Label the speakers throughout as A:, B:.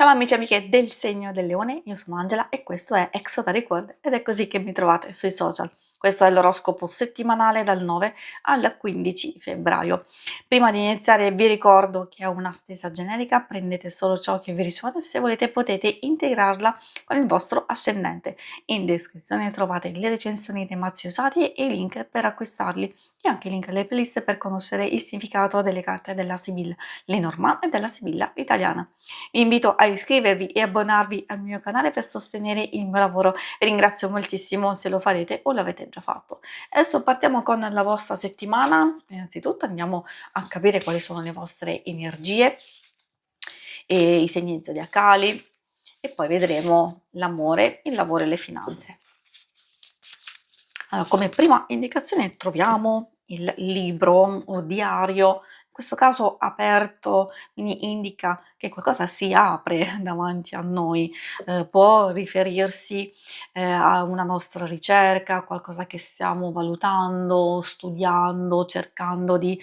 A: Ciao amici e amiche del segno del leone, io sono Angela e questo è Exo da Record ed è così che mi trovate sui social. Questo è l'oroscopo settimanale dal 9 al 15 febbraio. Prima di iniziare vi ricordo che è una stesa generica, prendete solo ciò che vi risuona e se volete potete integrarla con il vostro ascendente. In descrizione trovate le recensioni dei mazzi usati e i link per acquistarli e anche i link alle playlist per conoscere il significato delle carte della Sibilla Lenormand e della Sibilla italiana. Vi invito a iscrivervi e abbonarvi al mio canale per sostenere il mio lavoro. Vi ringrazio moltissimo se lo farete o l'avete già fatto. Adesso partiamo con la vostra settimana. Innanzitutto andiamo a capire quali sono le vostre energie e i segni zodiacali e poi vedremo l'amore, il lavoro e le finanze. Allora, come prima indicazione troviamo il libro o diario, in questo caso aperto, quindi indica che qualcosa si apre davanti a noi, può riferirsi a una nostra ricerca, a qualcosa che stiamo valutando, studiando, cercando di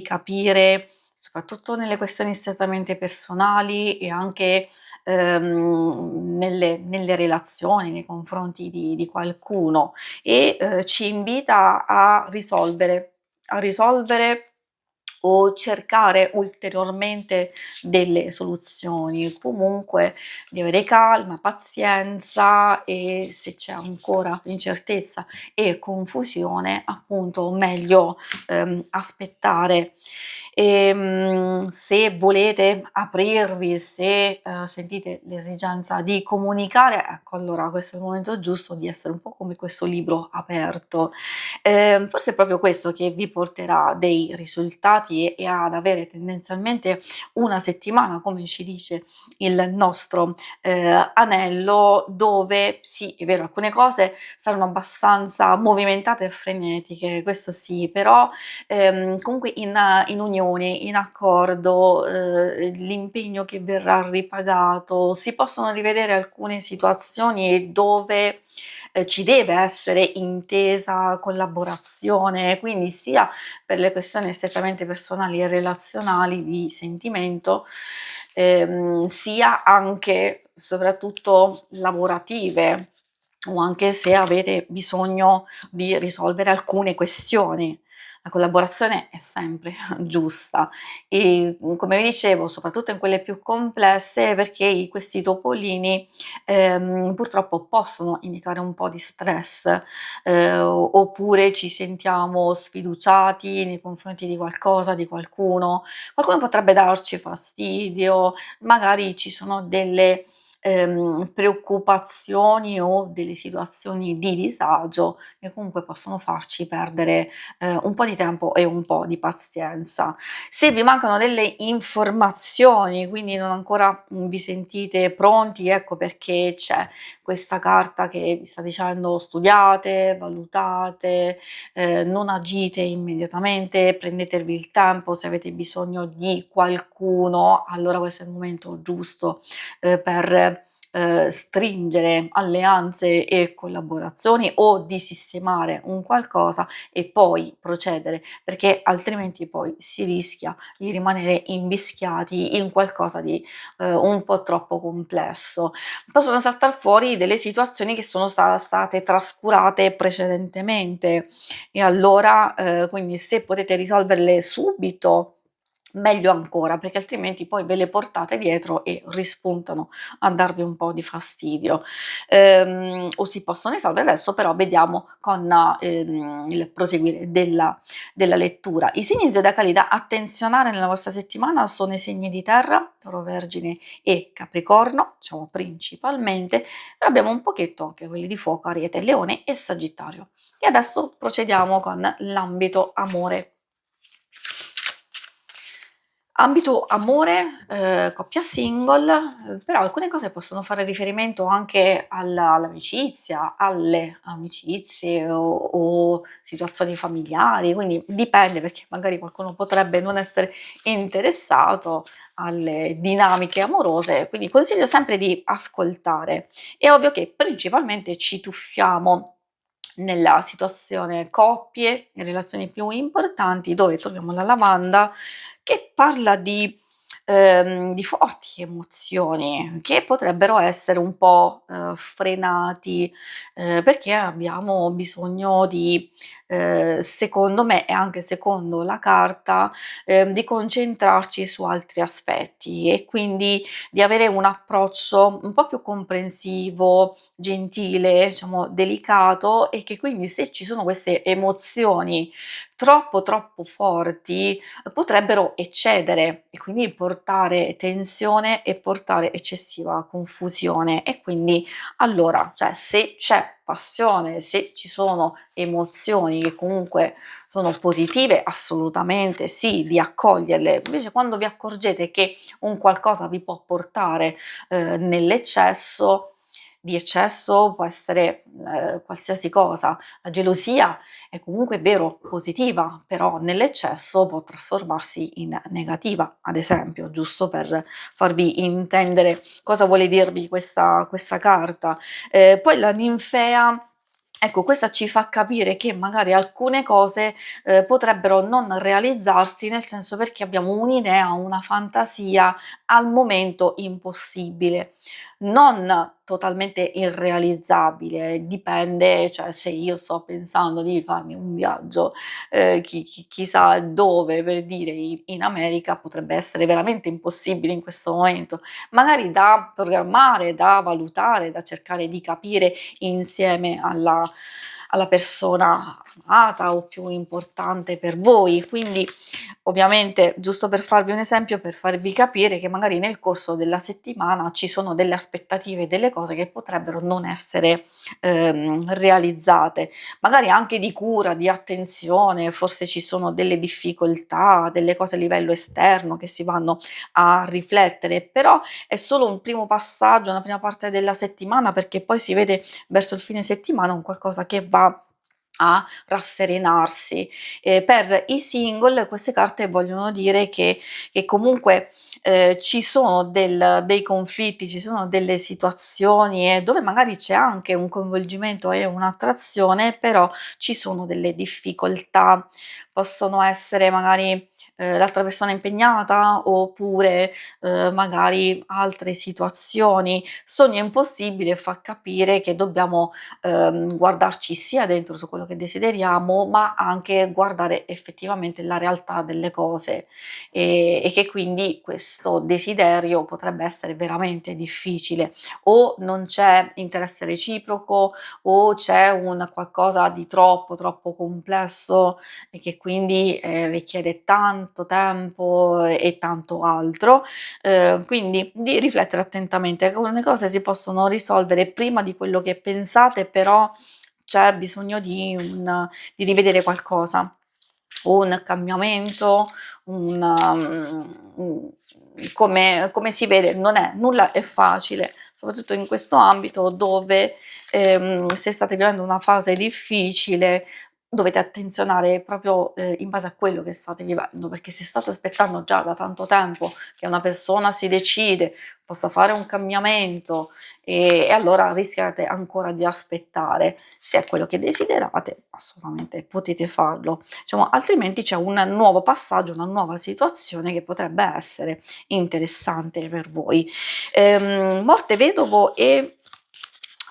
A: capire, soprattutto nelle questioni strettamente personali e anche nelle relazioni, nei confronti di qualcuno e ci invita a risolvere o cercare ulteriormente delle soluzioni. Comunque di avere calma, pazienza e se c'è ancora incertezza e confusione, appunto meglio aspettare. Se volete aprirvi, se sentite l'esigenza di comunicare, ecco allora questo è il momento giusto di essere un po' come questo libro aperto. Forse è proprio questo che vi porterà dei risultati e ad avere tendenzialmente una settimana, come ci dice il nostro anello, dove sì, è vero, alcune cose saranno abbastanza movimentate e frenetiche, questo sì, però comunque in unione, in accordo, l'impegno che verrà ripagato, si possono rivedere alcune situazioni dove ci deve essere intesa, collaborazione, quindi sia per le questioni strettamente personali e relazionali di sentimento, sia anche soprattutto lavorative o anche se avete bisogno di risolvere alcune questioni. La collaborazione è sempre giusta e come vi dicevo, soprattutto in quelle più complesse, perché questi topolini purtroppo possono indicare un po' di stress, oppure ci sentiamo sfiduciati nei confronti di qualcosa, di qualcuno. Qualcuno potrebbe darci fastidio, magari ci sono delle preoccupazioni o delle situazioni di disagio che comunque possono farci perdere un po' di tempo e un po' di pazienza. Se vi mancano delle informazioni, quindi non ancora vi sentite pronti, ecco perché c'è questa carta che vi sta dicendo studiate, valutate, non agite immediatamente, prendetevi il tempo, se avete bisogno di qualcuno, allora questo è il momento giusto per stringere alleanze e collaborazioni o di sistemare un qualcosa e poi procedere, perché altrimenti poi si rischia di rimanere invischiati in qualcosa di un po' troppo complesso. Possono saltar fuori delle situazioni che sono state trascurate precedentemente e allora quindi se potete risolverle subito meglio ancora, perché altrimenti poi ve le portate dietro e rispuntano a darvi un po' di fastidio. O si possono risolvere adesso, però vediamo con il proseguire della lettura. I segni zodiacali da attenzionare nella vostra settimana sono i segni di terra, Toro, Vergine e Capricorno, diciamo principalmente, però abbiamo un pochetto anche quelli di fuoco, Ariete, Leone e Sagittario. E adesso procediamo con l'ambito amore. Ambito amore, coppia single, però alcune cose possono fare riferimento anche all'amicizia, alle amicizie o situazioni familiari, quindi dipende perché magari qualcuno potrebbe non essere interessato alle dinamiche amorose, quindi consiglio sempre di ascoltare. È ovvio che principalmente ci tuffiamo nella situazione coppie e relazioni più importanti dove troviamo la lavanda che parla di di forti emozioni che potrebbero essere un po', frenati, perché abbiamo bisogno di secondo me e anche secondo la carta, di concentrarci su altri aspetti e quindi di avere un approccio un po' più comprensivo, gentile, diciamo delicato e che quindi se ci sono queste emozioni troppo, troppo forti, potrebbero eccedere e quindi portare tensione e portare eccessiva confusione e quindi allora, cioè se c'è passione, se ci sono emozioni che comunque sono positive, assolutamente sì, di accoglierle. Invece quando vi accorgete che un qualcosa vi può portare, nell'eccesso, di eccesso può essere, qualsiasi cosa. La gelosia è comunque vero positiva, però nell'eccesso può trasformarsi in negativa, ad esempio, giusto per farvi intendere cosa vuole dirvi questa carta. Poi la ninfea, ecco, questa ci fa capire che magari alcune cose, potrebbero non realizzarsi, nel senso perché abbiamo un'idea, una fantasia al momento impossibile, non totalmente irrealizzabile, dipende, cioè se io sto pensando di farmi un viaggio, chissà dove, per dire in America, potrebbe essere veramente impossibile in questo momento, magari da programmare, da valutare, da cercare di capire insieme alla persona amata o più importante per voi. Quindi ovviamente, giusto per farvi un esempio, per farvi capire che magari nel corso della settimana ci sono delle aspettative, delle cose che potrebbero non essere realizzate, magari anche di cura, di attenzione, forse ci sono delle difficoltà, delle cose a livello esterno che si vanno a riflettere, però è solo un primo passaggio, una prima parte della settimana, perché poi si vede verso il fine settimana un qualcosa che va a rasserenarsi. Per i single queste carte vogliono dire che comunque, ci sono dei conflitti, ci sono delle situazioni, dove magari c'è anche un coinvolgimento e un'attrazione, però ci sono delle difficoltà. Possono essere magari, l'altra persona impegnata oppure, magari altre situazioni. Sogno impossibile fa capire che dobbiamo guardarci sia dentro su quello che desideriamo, ma anche guardare effettivamente la realtà delle cose, e che quindi questo desiderio potrebbe essere veramente difficile. O non c'è interesse reciproco, o c'è un qualcosa di troppo, troppo complesso e che quindi, richiede tanto tempo e tanto altro. Quindi di riflettere attentamente, alcune cose si possono risolvere prima di quello che pensate, però c'è bisogno di rivedere qualcosa, un cambiamento, un come si vede non è nulla è facile, soprattutto in questo ambito dove, se state vivendo una fase difficile, dovete attenzionare proprio, in base a quello che state vivendo, perché se state aspettando già da tanto tempo che una persona si decide, possa fare un cambiamento, e allora rischiate ancora di aspettare. Se è quello che desiderate, assolutamente potete farlo. Diciamo, altrimenti c'è un nuovo passaggio, una nuova situazione che potrebbe essere interessante per voi. Morte, vedovo e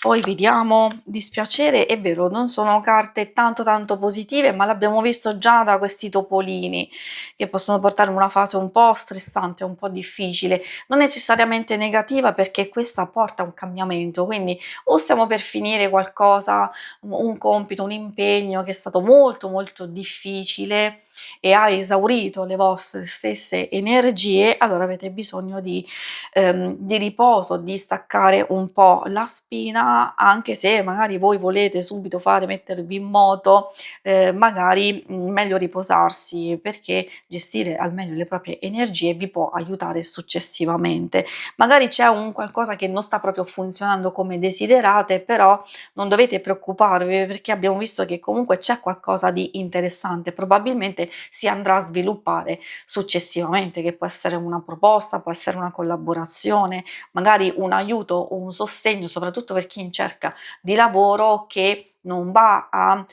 A: poi vediamo dispiacere, è vero, non sono carte tanto tanto positive, ma l'abbiamo visto già da questi topolini che possono portare una fase un po' stressante, un po' difficile, non necessariamente negativa perché questa porta a un cambiamento, quindi o stiamo per finire qualcosa, un compito, un impegno che è stato molto molto difficile e ha esaurito le vostre stesse energie, allora avete bisogno di riposo, di staccare un po' la spina, anche se magari voi volete subito fare mettervi in moto, magari, meglio riposarsi, perché gestire al meglio le proprie energie vi può aiutare successivamente. Magari c'è un qualcosa che non sta proprio funzionando come desiderate, però non dovete preoccuparvi perché abbiamo visto che comunque c'è qualcosa di interessante, probabilmente si andrà a sviluppare successivamente, che può essere una proposta, può essere una collaborazione, magari un aiuto o un sostegno, soprattutto per chi chi in cerca di lavoro che non va a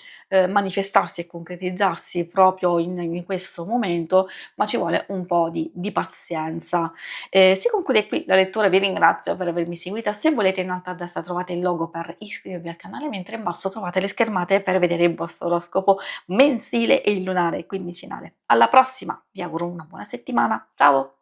A: manifestarsi e concretizzarsi proprio in questo momento, ma ci vuole un po' di pazienza. Si conclude qui la lettura, vi ringrazio per avermi seguita. Se volete in alto a destra trovate il logo per iscrivervi al canale, mentre in basso trovate le schermate per vedere il vostro oroscopo mensile e il lunare quindicinale. Alla prossima, vi auguro una buona settimana. Ciao!